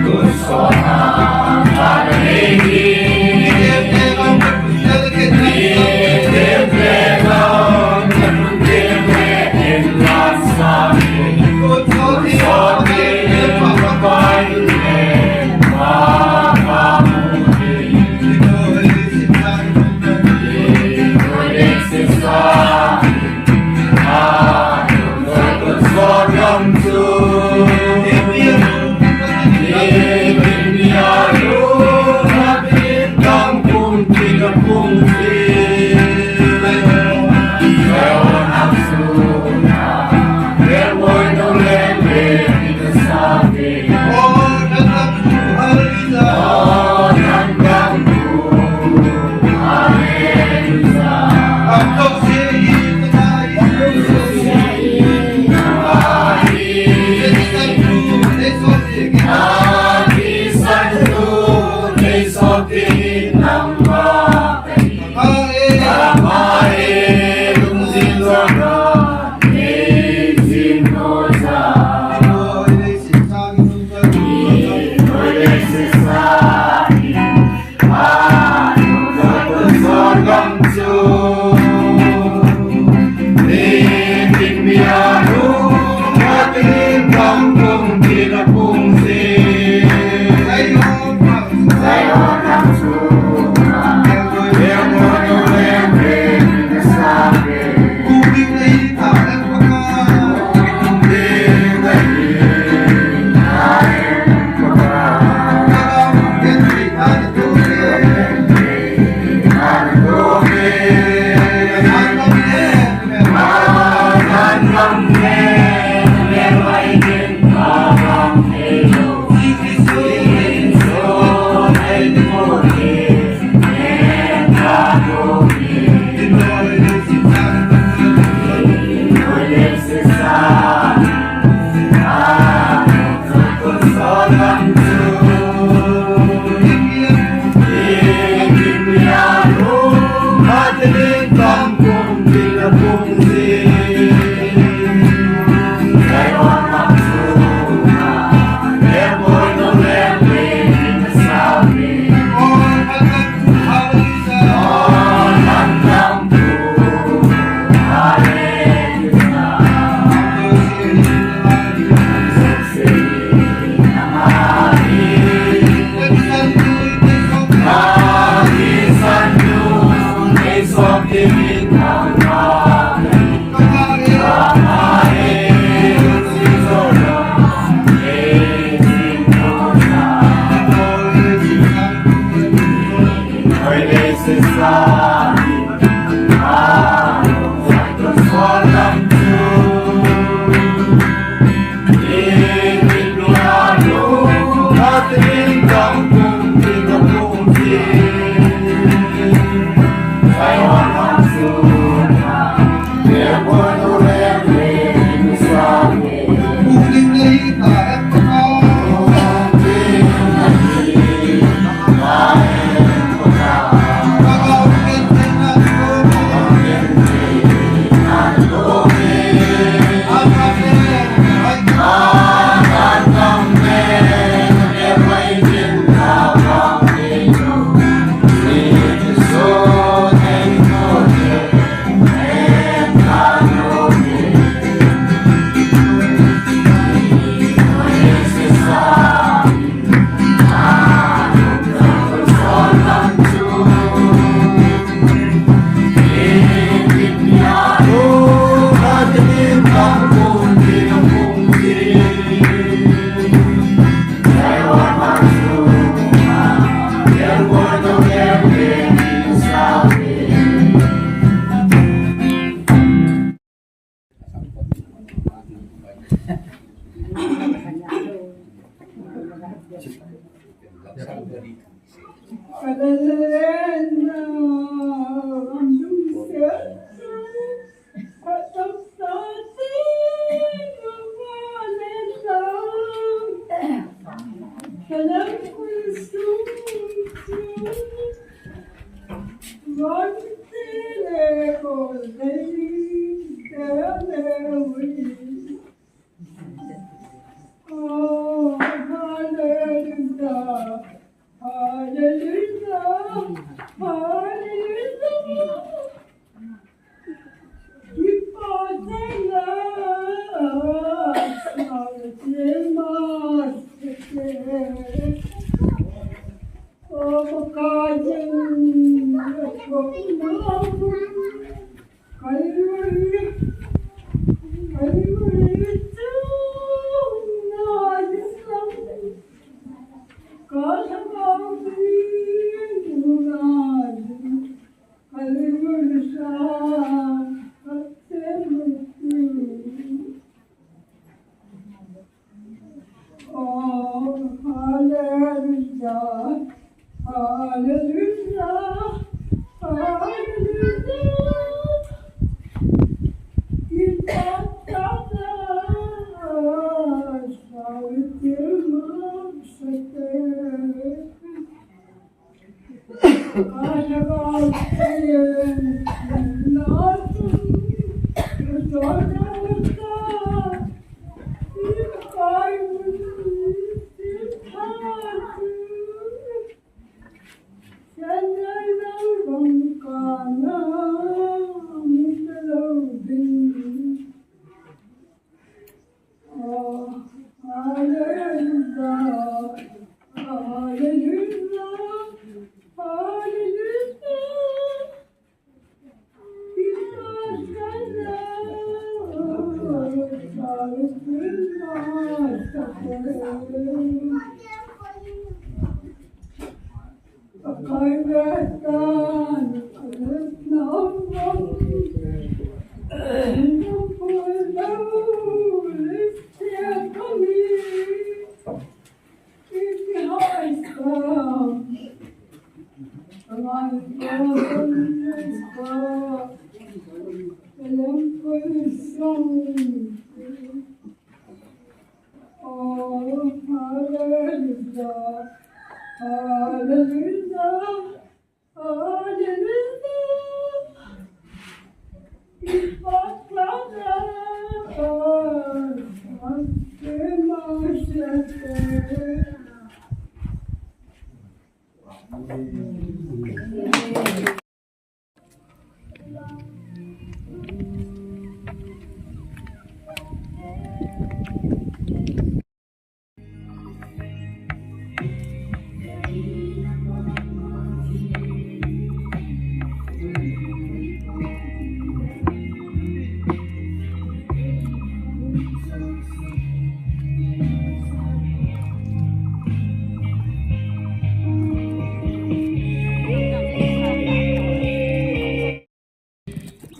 gusto na panahigin. Itibligang nagpundin lang sa akin. Gusto din magpapainin makamuhin. Ituloy sisa sorghum too. Oh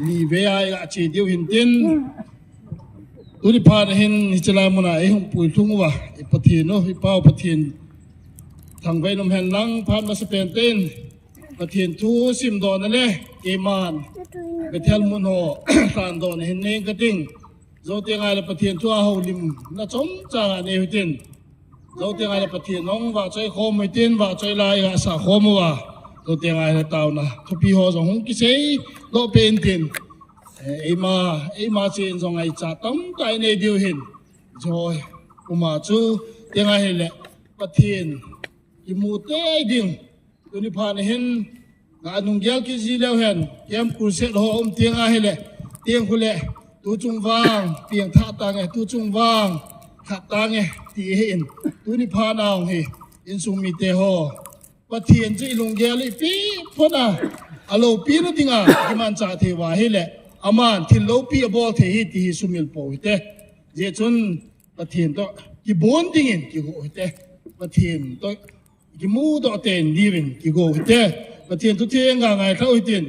ni ve ai ga chi diu hin tin tu ni phan hin hi chala muna ai hung pui thung wa i pathin no hi pau pathin thang vai nom hen lang phan ma se pen ten pathin thu sim don na le e man be thel mun ho san don hin ne ka ting zo te ngai le pathin thu a ho lim na chom cha ne hi tin zo te ngai le pathin nong wa choi khom mai tin wa choi lai ga sa khom wa zo te ngai le tau na thupi ho zo hung ki sei lo pen tin e ma chen zo ngai cha tam tai ne diu hin rồi uma chu te ngai le pathin i mu te ding tu ni phan hin ga nung gel ki ji leo hen kem kur se ho te ngai le tieng khu le tu chung wang piang tha ta nge tu chung wang kha ta nge ti hin tu ni phan ang hi in sung mi te ho pathin chi lung gel i pi phona alo pi no tinga ki man cha the wa hi le aman thil lo pi bol the hi ti sumil po hi te je chun pathin to ki bon ding in ki go hi te pathin to ki mu do ten living ki go hi te pathin tu the nga ngai thau hi tin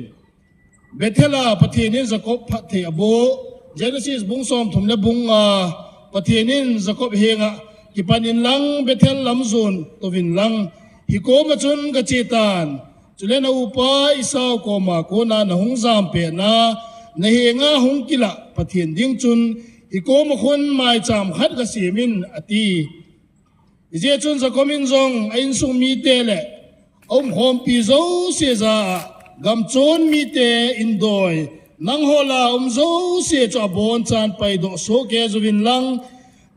bethela pathin in zakop phat the abo Genesis bung som thum le bung pathin in zakop henga ki panin lang bethel lam zon to vin lang hi ko ma chun ka chetan chule na upa isau ko ma ko na hung zam pe na he nga hung kila pathin ding chun hi ko ma khun mai cham khat ka simin ati je chun za komin zong ain sung mi te le om hom pi zo se za gam chon mi te indoi nang hola zo se cha bon chan pai do so ke zuvin lang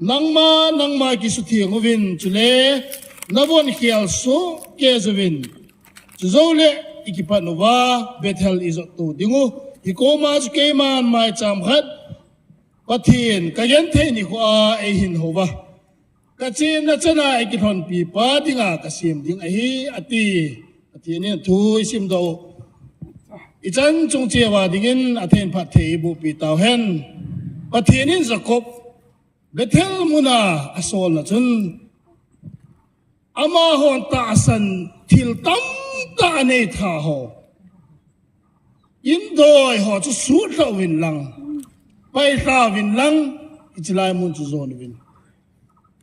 nang ma ki su thiang ovin chule na bon khial so ke zuvin zole ikipa nova bethel izot tu dingu ikoma ke man mai cham khat pathin kayen the ni kho a e hin hova cái chuyện nó chân này cái thằng bị phá đi ngà cái xiêm đi ấy ati ati này thui xiêm đâu ít chân trong chia vào đi in athen phát thế bộ bị tàu hen và thiên in Jacob Bethel muna asol na chân ama hon ta san til tam ta nei tha ho in doi ho chu su ra win lang pai ta win lang ichilai mun chu zon win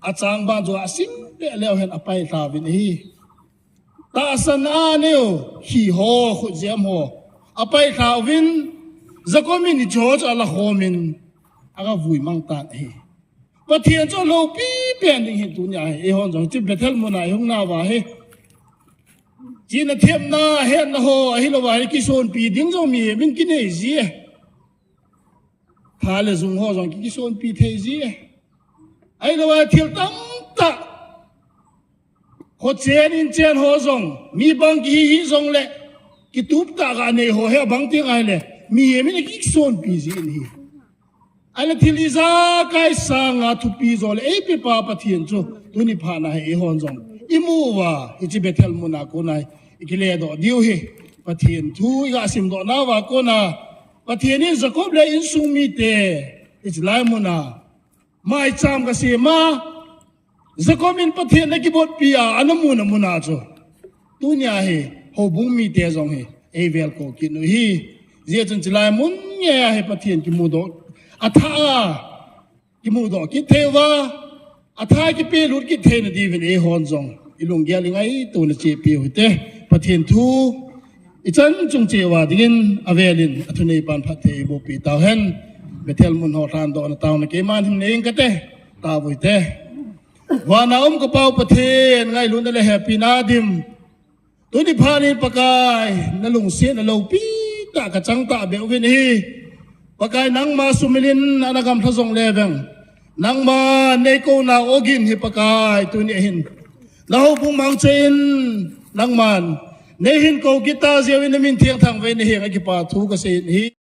achang ban jo asim de leo hen apai ta win hi ta san a neo hi ho khu jam ho apai ta win zakomi ni George ala homin aga vui mang ta hi và thiên cho lâu bí biển đình hiện tụ nhà ấy hòn giống chim bẹt một này không nào vào hết chỉ là thêm na hết na hồ ấy là vào cái sồn bí tiếng giống mì bên cái này gì thà là dùng hồ giống cái sồn bí thế gì ấy là vào thiên tâm ta hồ chén in chén hồ giống mì bằng cái hi giống lệ cái túp ta cái này hồ hay bằng tiếng ai lệ mì bên cái sồn bí gì này anh là thiên lý gia cái sang à thu pi rồi ấy bị pa pathian cho tôi ni phá na hay hòn giống imu wa ichi betel muna ko nai ikile do diu hi pathian thu ga sim do na wa ko na pathian ni Jacob le in sumi te ichi lai muna mai cham ga se ma Jacob in pathian na ki bot pia anamuna muna cho tu nya hi ho bung mi te jong hi e vel ko ki no hi zia chun chilai mun nya hi pathian ki mu do atha ki mu do ki thewa atha ki pe lut ki the na di ven e hon jong ilung gya lingai tu na che pe hote pathian thu ichan chung che wa dingin avelin athunei pan phat the bo pi taw hen betel mun ho ran do na taw na ke man him nei ka te ta voi te wa na ko pau pathen ngai lun le happy na dim tu ni phani pakai na lung se na lo pi ta ka chang ta be ven hi pakai nang ma sumilin anagam thazong leveng nang ma nei ko na ogin hi pakai tu ni hin na ho bung mang chen nang man nei hin ko kita zewin min thiang thang ve ni hi ki pa thu ka se hi